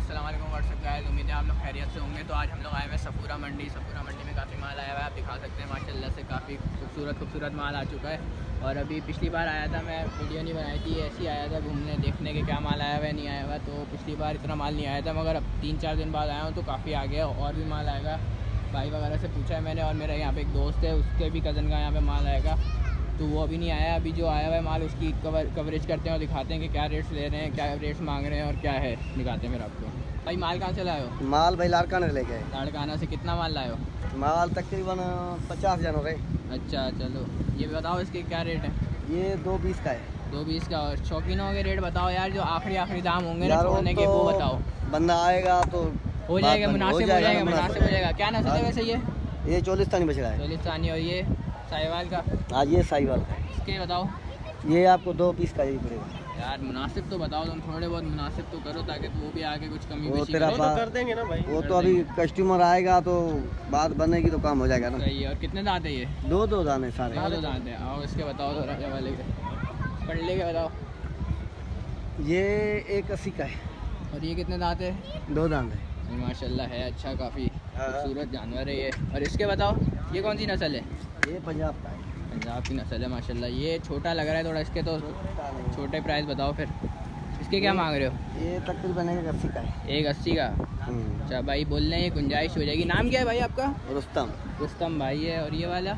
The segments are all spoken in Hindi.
अस्सलाम वालेकुम व्हाट्सअप गाइस, उम्मीद है आप लोग खैरियत से होंगे। तो आज हम लोग आए हैं सपूरा मंडी में काफ़ी माल आया हुआ है। आप दिखा सकते हैं माशाल्लाह से काफ़ी खूबसूरत माल आ चुका है। और अभी पिछली बार आया था, मैं वीडियो नहीं बनाई थी, ऐसे ही आया था घूमने देखने के क्या माल आया हुआ है नहीं आया हुआ। तो पिछली बार इतना माल नहीं आया था, मगर अब 3-4 दिन बाद आया हूँ तो काफ़ी आ गया और भी माल आएगा। भाई वगैरह से पूछा है मैंने, और मेरा यहाँ पे एक दोस्त है, उसके भी कज़न का यहाँ पे माल आएगा, तो वो अभी नहीं आया। अभी जो आया हुआ है माल उसकी कवरेज करते हैं और दिखाते हैं कि क्या रेट्स ले रहे हैं, क्या रेट्स मांग रहे हैं और क्या है, दिखाते हैं फिर आपको। भाई माल कहाँ से लाए हो? माल भाई लाड़काना लेके आए। लाड़काना से कितना माल लाए हो? माल तकरीबन 50 जन हो गए। अच्छा चलो, ये बताओ इसके क्या रेट है? ये 220 का है। 220 का। और शौकीनों के रेट बताओ यार, जो आखिरी दाम होंगे ना छोड़ने के, वो बताओ। बंदा आएगा तो हो जाएगा, मुनासिब हो जाएगा। क्या नस्ल है वैसे ये 40 बच रहा है। 40 और ये साहिवाल का? हाँ ये साहिवाल का। इसके बताओ। ये आपको 2 पीस का ही पड़ेगा यार। मुनासिब तो बताओ तुम, थोड़े बहुत मुनासिब तो करो ताकि वो भी आगे कुछ कमी वो बेशी तेरा करे। तो कर देंगे ना भाई। वो तो अभी कस्टमर आएगा तो बात बनेगी तो काम हो जाएगा ना। सही है। और कितने दांत है ये? 2 दाने सारे। 2 दांत है। और इसके बताओ थोड़ा वाले के पड़ले के बताओ। ये 180 का है। और ये कितने दांत है? 2 दांत है। माशाल्लाह है, अच्छा काफ़ी खूबसूरत जानवर है ये। और इसके बताओ, ये कौन सी नस्ल है? ये पंजाब का है। पंजाब की नस्ल है माशाल्लाह। ये छोटा लग रहा है थोड़ा, इसके तो छोटे प्राइस बताओ फिर। इसके क्या मांग रहे हो? ये तकरीबन 180 का है। 180 का। अच्छा भाई, बोल रहे हैं गुंजाइश हो जाएगी। नाम क्या है भाई आपका? रुस्तम भाई है। और ये वाला?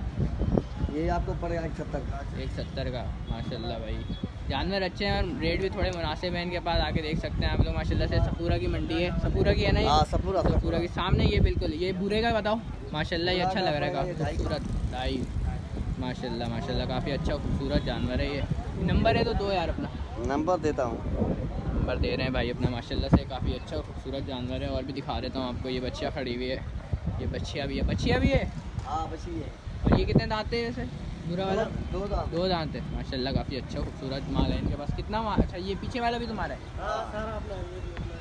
ये आपको पड़ेगा 170 170 का। माशाल्लाह भाई, जानवर अच्छे हैं और रेट भी थोड़े मुनासिब हैं इनके पास, आके देख सकते हैं आप लोग। माशाल्लाह से सपूरा की मंडी है। सपूरा की है ना ये? हाँ सपूरा की सामने ये बिल्कुल। ये भूरे का बताओ। माशाल्लाह ये अच्छा लग रहा है, काफ़ी खूबसूरत ढाई। माशाल्लाह काफ़ी अच्छा खूबसूरत जानवर है ये। नंबर है तो दो यार अपना। नंबर देता हूँ। नंबर दे रहे हैं भाई अपना। माशाल्लाह से काफ़ी अच्छा खूबसूरत जानवर है। और भी दिखा देता हूँ आपको। ये बच्चियाँ खड़ी हुई है, ये बच्चियाँ भी है। हाँ बच्ची है। और ये कितने दांत है वैसे? बुरा वाला 2 दांत है। माशाल्लाह काफ़ी अच्छा खूबसूरत माल है इनके पास। कितना माल? अच्छा ये पीछे वाला भी तुम्हारा है?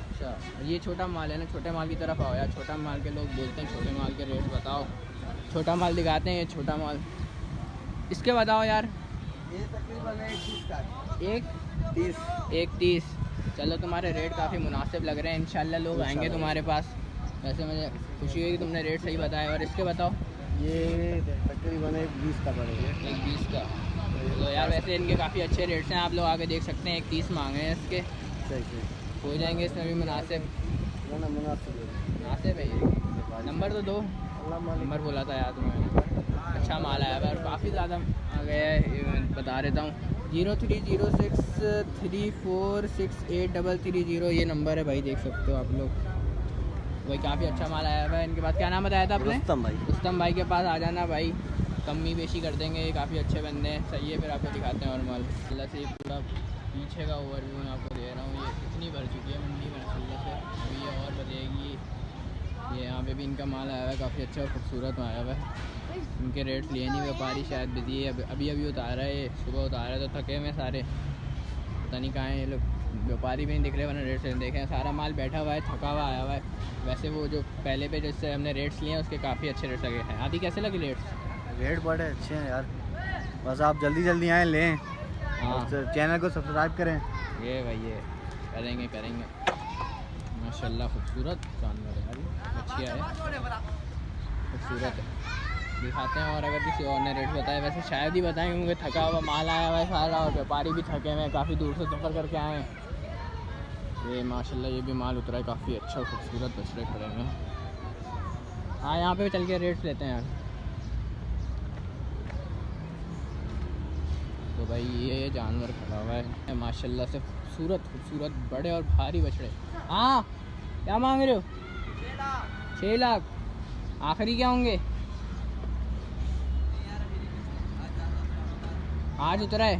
अच्छा, और ये छोटा माल है ना? छोटे माल की तरफ आओ यार। छोटा माल के लोग बोलते हैं छोटे माल के रेट बताओ। छोटा माल दिखाते हैं, ये छोटा माल। इसके बताओ यार। ये तकरीबन 130 का है। 130। चलो तुम्हारे रेट काफ़ी मुनासिब लग रहे हैं, इंशाल्लाह लोग आएंगे तुम्हारे पास। वैसे मुझे खुशी हुई कि तुमने रेट सही बताया। और इसके बताओ। ये तकरीबन 120 का पड़ेगा। 120 का। तो यार वैसे इनके काफ़ी अच्छे रेट्स हैं, आप लोग आके देख सकते हैं। 130 मांगे हैं इसके। सही हो जाएंगे इसमें भी मुनासिब। मुनासिब है ये। नंबर तो दो। नंबर बोला था यार तुम्हें। अच्छा माल आया है और काफ़ी ज़्यादा आ गया है, मैं बता देता हूँ। 0306346833 ये नंबर है भाई, देख सकते हो आप लोग। वही काफ़ी अच्छा माल आया हुआ है इनके पास। क्या नाम बताया था आपने? रुस्तम भाई के पास आ जाना भाई, कमी बेशी कर देंगे। ये काफ़ी अच्छे बंदे हैं। सही है, फिर आपको दिखाते हैं और माल। अल्लाह से पूरा पीछे का ओवरव्यू मैं आपको दे रहा हूँ। ये इतनी भर चुकी है मंडी में अल्लाह से, अभी ये और बढ़ेगी। ये यहाँ पे भी इनका माल आया हुआ है, काफ़ी अच्छा और खूबसूरत आया हुआ है। इनके रेट्स लिए नहीं, व्यापारी शायद बिजी है, अभी उतारा है। ये सुबह उतारा है तो थके हुए सारे, पता नहीं कहाँ हैं ये लोग। व्यापारी भी नहीं दिख रहे, वरना रेट से देखें सारा माल बैठा हुआ है, थका हुआ आया हुआ है। वैसे वो जो पहले पे जिससे हमने रेट्स लिए हैं उसके काफ़ी अच्छे रेट्स लगे हैं। आदि कैसे लगे रेट्स? रेट बड़े अच्छे हैं यार, बस आप जल्दी आएँ लें। हाँ, चैनल को सब्सक्राइब करें। ये भाई ये करेंगे। माशाल्लाह खूबसूरत जानवर है यार, अच्छी है, खूबसूरत है। दिखाते हैं। और अगर किसी और ने रेट बताया, वैसे शायद ही बताएं क्योंकि थका हुआ माल आया हुआ है सारा, और व्यापारी भी थके हुए हैं, काफ़ी दूर से सफ़र करके आए हैं। ये माशाल्लाह ये भी माल उतरा है, काफ़ी अच्छा खूबसूरत बछड़े खड़े हैं। हाँ, यहाँ पे चल के रेट्स लेते हैं यार। तो भाई ये जानवर खड़ा हुआ है माशाल्लाह से, खूबसूरत बड़े और भारी बछड़े। हाँ, क्या मांग रहे हो? 6 लाख। आखिरी क्या होंगे? आज उतरा है।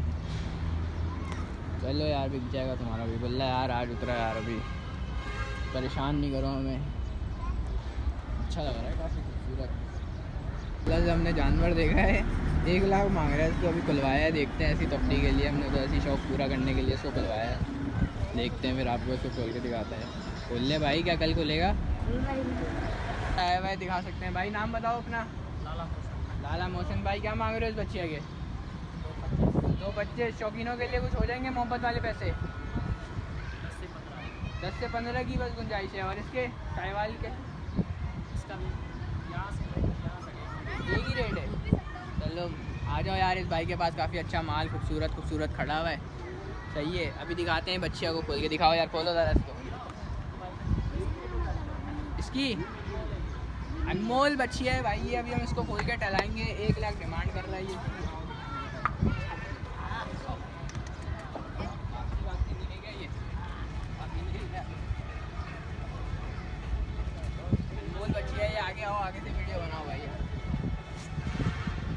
चलो यार, बिक जाएगा तुम्हारा भी। बोल रहा है यार आज उतरा है यार, अभी परेशान नहीं करो हमें। अच्छा लग रहा है, काफ़ी खूबसूरत। प्लस हमने जानवर देखा है, 1 लाख मांग रहा है इसको। अभी खुलवाया है, देखते हैं। ऐसी तफरी के लिए हमने तो ऐसी शौक पूरा करने के लिए इसको खुलवाया है। देखते हैं फिर आपको इसको खोल के दिखाते हैं। खोल ले भाई, क्या कल खुलेगा? आया भाई, दिखा सकते हैं भाई। नाम बताओ अपना। लाला मोहसिन भाई। क्या मांग रहे हो इस बच्चिया के? 2 बच्चे। शौकीनों के लिए कुछ हो जाएंगे मोहब्बत वाले पैसे? 10 10 से 15 की बस गुंजाइश है। और इसके साहिवाल के इसका भी यहाँ से एक ही रेट है। चलो आ जाओ यार, इस भाई के पास काफ़ी अच्छा माल खूबसूरत खूबसूरत खड़ा हुआ है। सही है, अभी दिखाते हैं बच्चियों को खोल के। दिखाओ यार, खोलो ज़रा इसको। इसकी अनमोल बच्ची है भाई ये, अभी हम इसको खोल के टहलाएंगे। 1 लाख डिमांड कर रहा है ये। अनमोल बच्ची है ये। आगे आओ, आगे से वीडियो बनाओ भाई।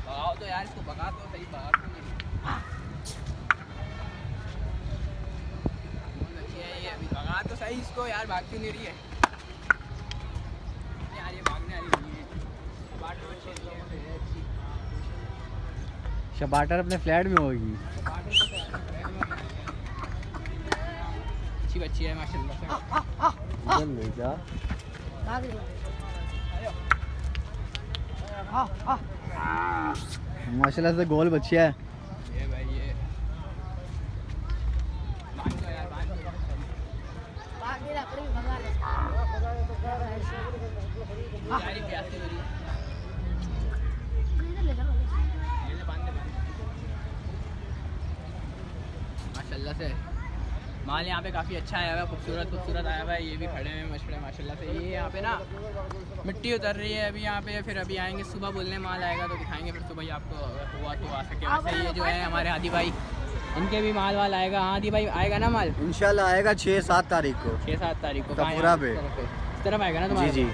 भगाओ तो यार इसको, भगा तो सही, भगा तो नहीं। अनमोल बच्ची है ये, अभी भगा तो सही इसको यार, भाग क्यों नहीं रही है यार, ये भागने वाली नहीं है। टमाटर बच्ची है अच्छी। शबाटर अपने फ्लैट में होगी। अच्छी बच्ची है माशाल्लाह से। माशाल्लाह से गोल बच्ची है। ये भाई ये बांध दो यार, बांध दो। यार ये प्यासी हो रही है। ये ले बांध दे, माशाल्लाह से माल यहाँ पे काफ़ी अच्छा आया हुआ है, खूबसूरत खूबसूरत आया हुआ है। ये भी खड़े हुए मछले माशाल्लाह से। ये यहाँ पे ना मिट्टी उतर रही है अभी यहाँ पे, फिर अभी आएंगे सुबह बोलने माल आएगा तो दिखाएंगे, फिर सुबह ही आपको हुआ तो आ सके। वैसे ये जो है हमारे हादी भाई, इनके भी माल वाल आएगा। हाँ हादी भाई आएगा ना माल? इंशाल्लाह आएगा 6-7 तारीख को। 6-7 तारीख को कपूरा पे। इस तरफ आएगा ना तुम्हारा? जी।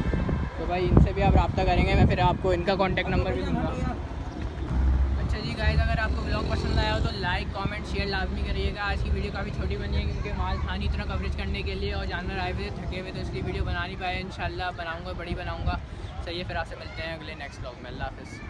तो भाई इनसे भी आप रब्ता करेंगे, मैं फिर आपको इनका कॉन्टैक्ट नंबर भी दूँगा। अच्छा जी गाइस, अगर आपको ब्लॉग पसंद आया हो तो लाइक कमेंट शेयर लाजमी करिएगा। आज की वीडियो काफ़ी छोटी बनी है क्योंकि माल था नहीं इतना कवरेज करने के लिए, और जानवर आए हुए थके हुए तो इसलिए वीडियो बना नहीं पाए। इंशाल्लाह बनाऊँगा, बड़ी बनाऊँगा। सही है, फिर आपसे मिलते हैं अगले नेक्स्ट ब्लॉग में। अल्लाह हाफ़िज़।